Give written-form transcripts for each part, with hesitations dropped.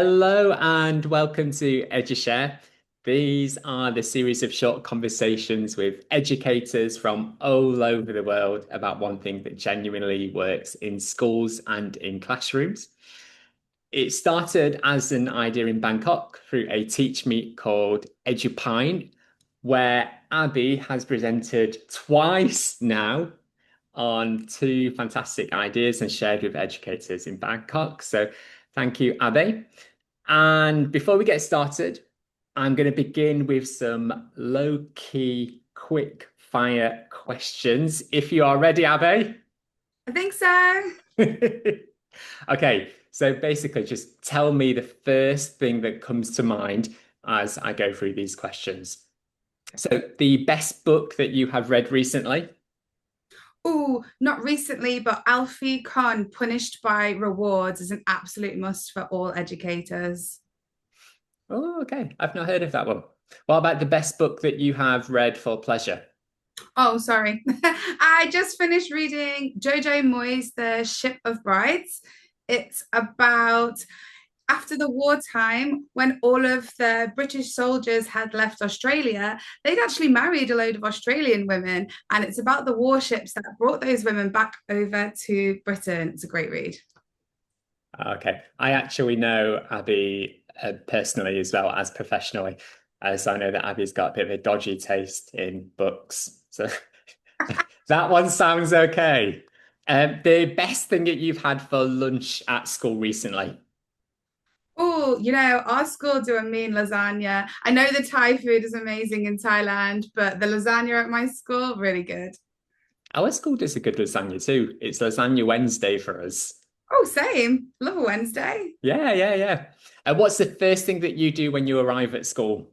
Hello and welcome to EduShare. These are the series of short conversations with educators from all over the world about one thing that genuinely works in schools and in classrooms. It started as an idea in Bangkok through a teach meet called EduPine, where Abby has presented twice now on two fantastic ideas and shared with educators in Bangkok. So thank you, Abby. And before we get started, I'm going to begin with some low-key, quick fire questions. If you are ready, Abby. I think so. Okay, so basically just tell me the first thing that comes to mind as I go through these questions. So the best book that you have read recently? Oh, not recently, but Alfie Khan, Punished by Rewards, is an absolute must for all educators. Oh, okay. I've not heard of that one. What about the best book that you have read for pleasure? Oh, sorry. I just finished reading Jojo Moyes' The Ship of Brides. It's about after the wartime, when all of the British soldiers had left Australia, they'd actually married a load of Australian women. And it's about the warships that brought those women back over to Britain. It's a great read. Okay. I actually know Abby personally as well as professionally. So I know that Abby's got a bit of a dodgy taste in books. So that one sounds okay. The best thing that you've had for lunch at school recently? Oh, our school do a mean lasagna. I know the Thai food is amazing in Thailand, but the lasagna at my school, really good. Our school does a good lasagna too. It's Lasagna Wednesday for us. Oh, same. Love a Wednesday. Yeah. What's the first thing that you do when you arrive at school?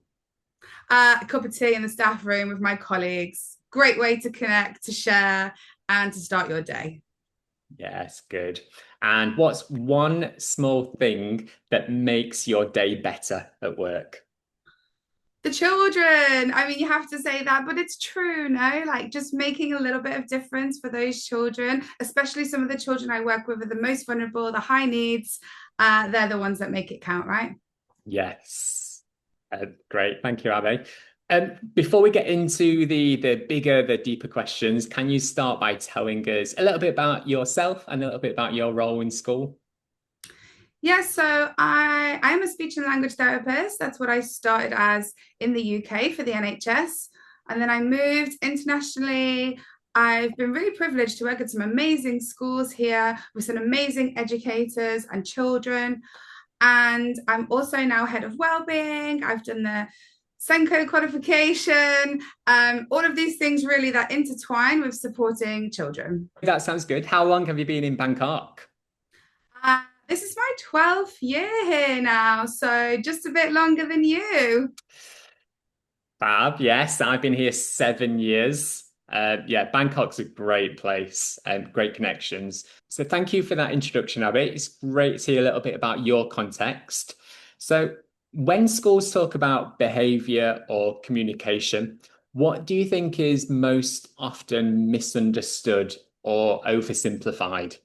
A cup of tea in the staff room with my colleagues. Great way to connect, to share, and to start your day. Yes, good. And what's one small thing that makes your day better at work? The children, I mean, you have to say that, but it's true, no? Like just making a little bit of difference for those children, especially some of the children I work with are the most vulnerable, the high needs. They're the ones that make it count, right? Yes. Great. Thank you, Abby. Before we get into the bigger, the deeper questions, can you start by telling us a little bit about yourself and a little bit about your role in school? Yeah, so I am a speech and language therapist. That's what I started as in the UK for the NHS. And then I moved internationally. I've been really privileged to work at some amazing schools here with some amazing educators and children. And I'm also now head of wellbeing. I've done the Senko qualification, all of these things really that intertwine with supporting children. That sounds good. How long have you been in Bangkok? This is my 12th year here now, so just a bit longer than you. Fab, yes, I've been here 7 years. Yeah, Bangkok's a great place and great connections. So thank you for that introduction, Abby. It's great to hear a little bit about your context. So when schools talk about behavior or communication, what do you think is most often misunderstood or oversimplified?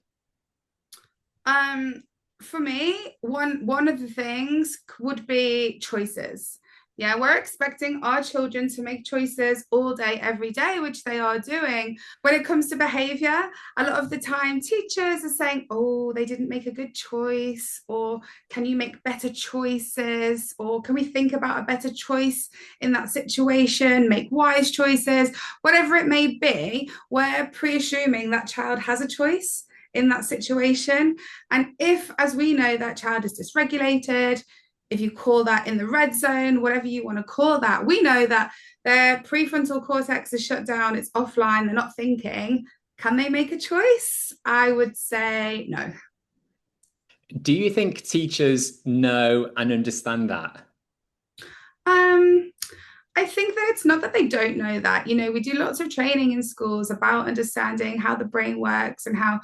Um, for me, one of the things would be choices. Yeah, we're expecting our children to make choices all day, every day, which they are doing. When it comes to behavior, a lot of the time teachers are saying, oh, they didn't make a good choice, or can you make better choices, or can we think about a better choice in that situation, make wise choices, whatever it may be, we're pre-assuming that child has a choice in that situation. And if, as we know, that child is dysregulated, if you call that in the red zone, whatever you want to call that, we know that their prefrontal cortex is shut down, it's offline, they're not thinking. Can they make a choice? I would say no. Do you think teachers know and understand that? Um, I think that it's not that they don't know that. We do lots of training in schools about understanding how the brain works and how,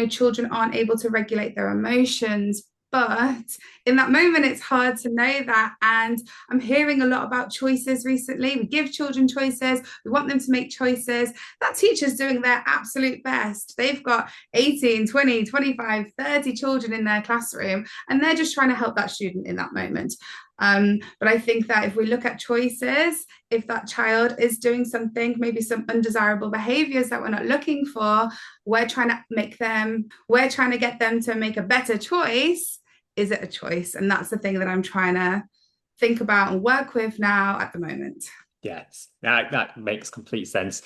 children aren't able to regulate their emotions. But in that moment, it's hard to know that. And I'm hearing a lot about choices recently. We give children choices, we want them to make choices. That teacher's doing their absolute best. They've got 18, 20, 25, 30 children in their classroom, and they're just trying to help that student in that moment. But I think that if we look at choices, if that child is doing something, maybe some undesirable behaviors that we're not looking for, we're trying to get them to make a better choice. Is it a choice? And that's the thing that I'm trying to think about and work with now at the moment. Yes, that makes complete sense.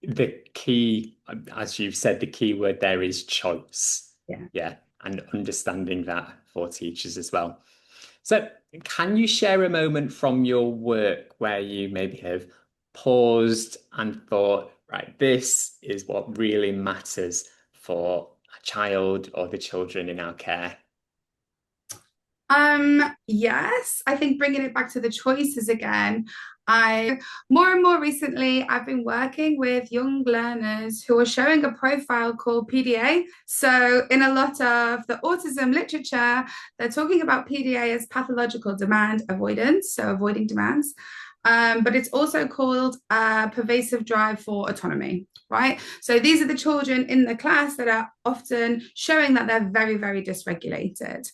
The key, as you've said, the key word there is choice. Yeah, and understanding that for teachers as well. So, can you share a moment from your work where you maybe have paused and thought, right, this is what really matters for a child or the children in our care? Yes, I think bringing it back to the choices again, I more and more recently I've been working with young learners who are showing a profile called PDA. So in a lot of the autism literature, they're talking about PDA as pathological demand avoidance, so avoiding demands. But it's also called a pervasive drive for autonomy, right? So these are the children in the class that are often showing that they're very, very dysregulated.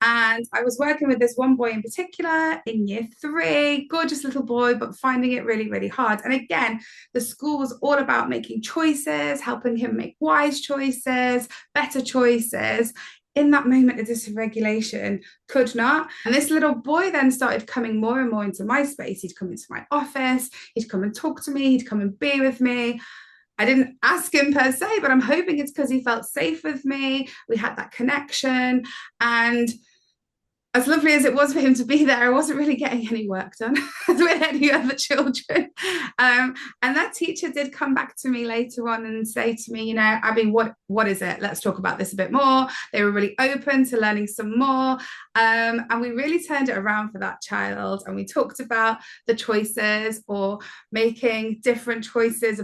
And I was working with this one boy in particular in year 3, gorgeous little boy, but finding it really, really hard. And again, the school was all about making choices, helping him make wise choices, better choices. In that moment of dysregulation, could not. And this little boy then started coming more and more into my space. He'd come into my office, he'd come and talk to me, he'd come and be with me. I didn't ask him per se, but I'm hoping it's because he felt safe with me. We had that connection. And as lovely as it was for him to be there, I wasn't really getting any work done with any other children. And that teacher did come back to me later on and say to me, Abby, what is it? Let's talk about this a bit more. They were really open to learning some more. And we really turned it around for that child. And we talked about the choices or making different choices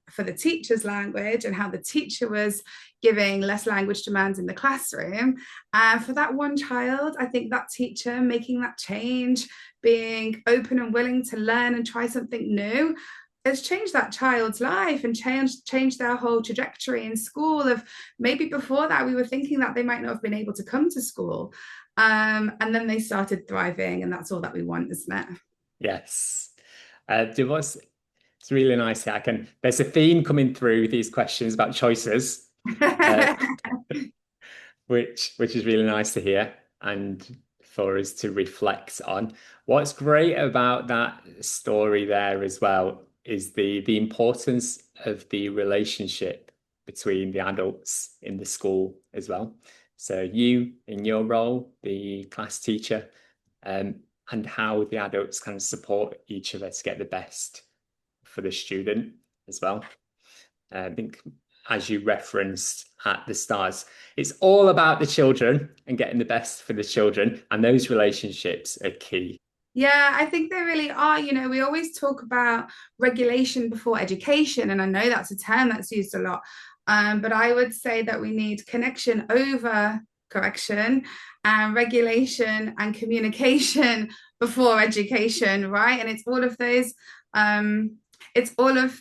for the teacher's language and how the teacher was giving less language demands in the classroom. And for that one child, I think that teacher making that change, being open and willing to learn and try something new, has changed that child's life and changed their whole trajectory in school. Of maybe before that, we were thinking that they might not have been able to come to school. And then they started thriving, and that's all that we want, isn't it? Yes. It's really nice. There's a theme coming through these questions about choices. Which is really nice to hear and for us to reflect on. What's great about that story there as well is the importance of the relationship between the adults in the school as well. So you, in your role, the class teacher, and how the adults can support each other to get the best for the student as well. I think, as you referenced at the start, it's all about the children and getting the best for the children, and those relationships are key. Yeah, I think they really are. We always talk about regulation before education, and I know that's a term that's used a lot. But I would say that we need connection over correction and regulation and communication before education, right? And it's all of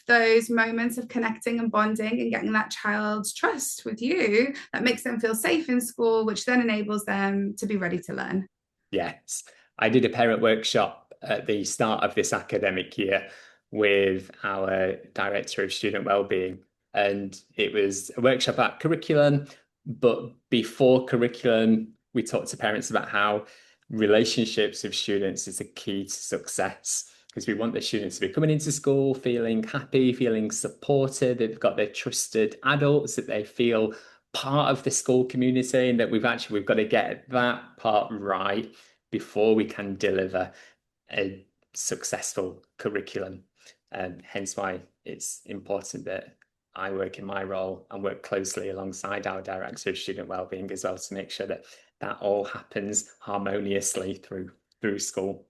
those moments of connecting and bonding and getting that child's trust with you that makes them feel safe in school, which then enables them to be ready to learn. Yes. I did a parent workshop at the start of this academic year with our Director of Student Wellbeing, and it was a workshop about curriculum, but before curriculum, we talked to parents about how relationships with students is a key to success, because we want the students to be coming into school feeling happy, feeling supported, they've got their trusted adults, that they feel part of the school community, and that we've got to get that part right before we can deliver a successful curriculum. And hence why it's important that I work in my role and work closely alongside our Director of Student Wellbeing as well, to make sure that that all happens harmoniously through school.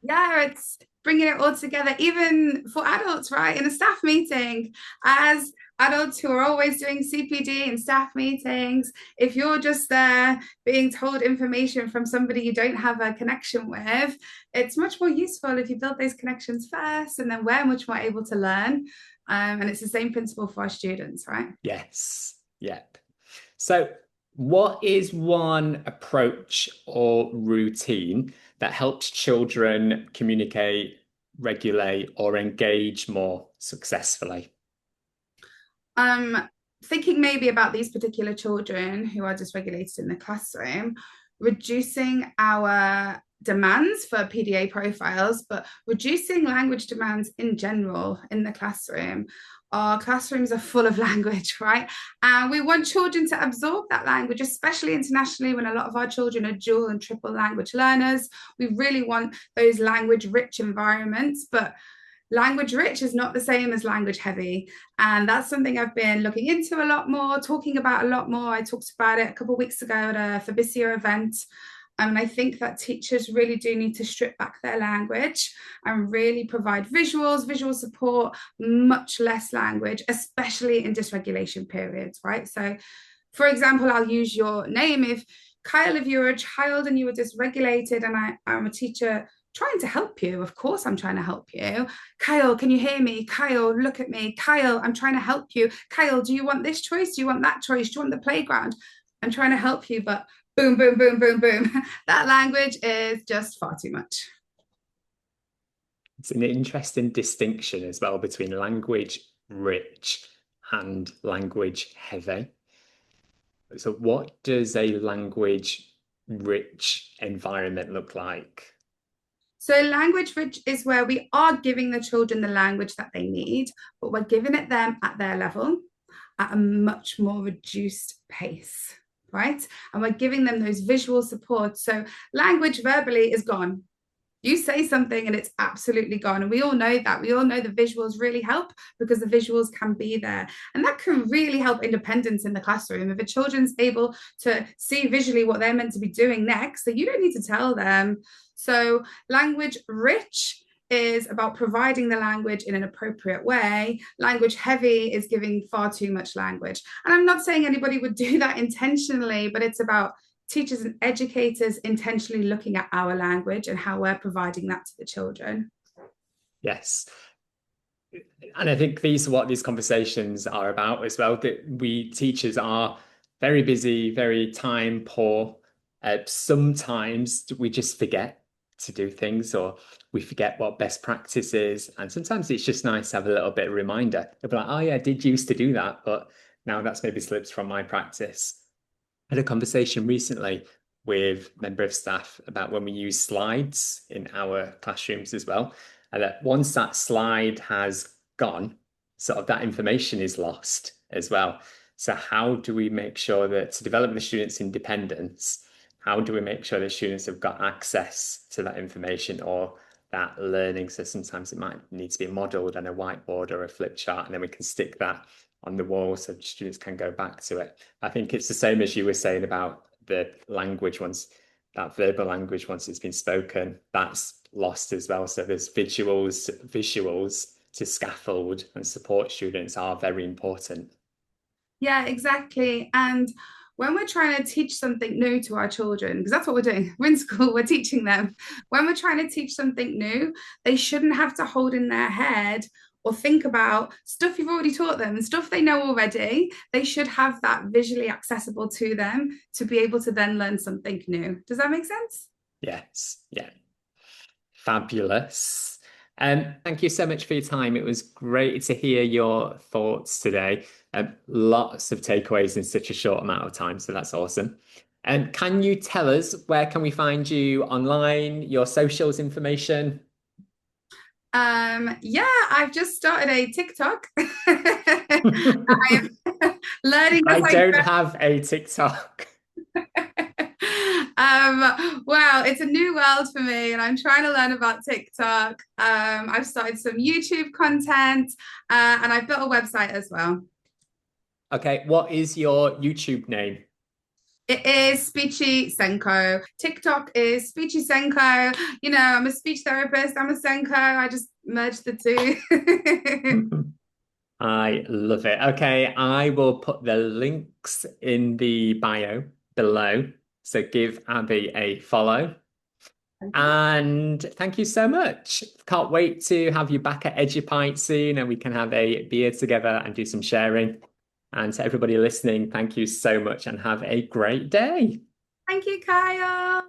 Yeah, it's bringing it all together, even for adults, right? In a staff meeting, as adults who are always doing CPD and staff meetings, if you're just there being told information from somebody you don't have a connection with, it's much more useful if you build those connections first, and then we're much more able to learn. And it's the same principle for our students, right? Yes. Yep. So, what is one approach or routine that helps children communicate, regulate, or engage more successfully? Thinking maybe about these particular children who are dysregulated in the classroom, reducing our demands for PDA profiles, but reducing language demands in general in the classroom. Our classrooms are full of language, right? And we want children to absorb that language, especially internationally, when a lot of our children are dual and triple language learners. We really want those language rich environments, but language rich is not the same as language heavy. And that's something I've been looking into a lot more, talking about a lot more. I talked about it a couple of weeks ago at a Fabricia event. And I think that teachers really do need to strip back their language and really provide visuals, visual support, much less language, especially in dysregulation periods, right? So, for example, I'll use your name. If Kyle, if you're a child and you were dysregulated and I'm a teacher trying to help you, of course I'm trying to help you. Kyle, can you hear me? Kyle, look at me. Kyle, I'm trying to help you. Kyle, do you want this choice? Do you want that choice? Do you want the playground? I'm trying to help you, but boom, boom, boom, boom, boom. That language is just far too much. It's an interesting distinction as well between language rich and language heavy. So, what does a language rich environment look like? So, language rich is where we are giving the children the language that they need, but we're giving it them at their level at a much more reduced pace, right? And we're giving them those visual supports. So, language verbally is gone. You say something and it's absolutely gone. And we all know that. We all know the visuals really help because the visuals can be there. And that can really help independence in the classroom. If a children's able to see visually what they're meant to be doing next, so you don't need to tell them. So language rich is about providing the language in an appropriate way. Language heavy is giving far too much language. And I'm not saying anybody would do that intentionally, but it's about teachers and educators intentionally looking at our language and how we're providing that to the children. Yes. And I think these are what these conversations are about as well, that we teachers are very busy, very time poor. Sometimes we just forget to do things, or we forget what best practice is. And sometimes it's just nice to have a little bit of a reminder. They'll be like, oh yeah, I did used to do that, but now that's maybe slipped from my practice. I had a conversation recently with a member of staff about when we use slides in our classrooms as well. And that once that slide has gone, sort of that information is lost as well. So how do we make sure that to develop the students' independence, how do we make sure that students have got access to that information or that learning? So sometimes it might need to be modeled on a whiteboard or a flip chart, and then we can stick that on the wall so students can go back to it. I think it's the same as you were saying about the language once, that verbal language once it's been spoken, that's lost as well. So there's visuals to scaffold and support students are very important. Yeah, exactly. And when we're trying to teach something new to our children, because that's what we're doing, we're in school, we're teaching them. When we're trying to teach something new, they shouldn't have to hold in their head or think about stuff you've already taught them and stuff they know already. They should have that visually accessible to them to be able to then learn something new. Does that make sense? Yes. Yeah. Fabulous. Thank you so much for your time. It was great to hear your thoughts today. Lots of takeaways in such a short amount of time, so that's awesome. And can you tell us where can we find you online, your socials information? Yeah, I've just started a TikTok. I'm learning. I don't have a TikTok. Wow, it's a new world for me, and I'm trying to learn about TikTok. I've started some YouTube content, and I've built a website as well. Okay, what is your YouTube name? It is Speechy Senko. TikTok is Speechy Senko. You know, I'm a speech therapist. I'm a Senko. I just merged the two. I love it. Okay, I will put the links in the bio below. So give Abby a follow. Okay. And thank you so much. Can't wait to have you back at EduPint soon and we can have a beer together and do some sharing. And to everybody listening, thank you so much and have a great day. Thank you, Kyle.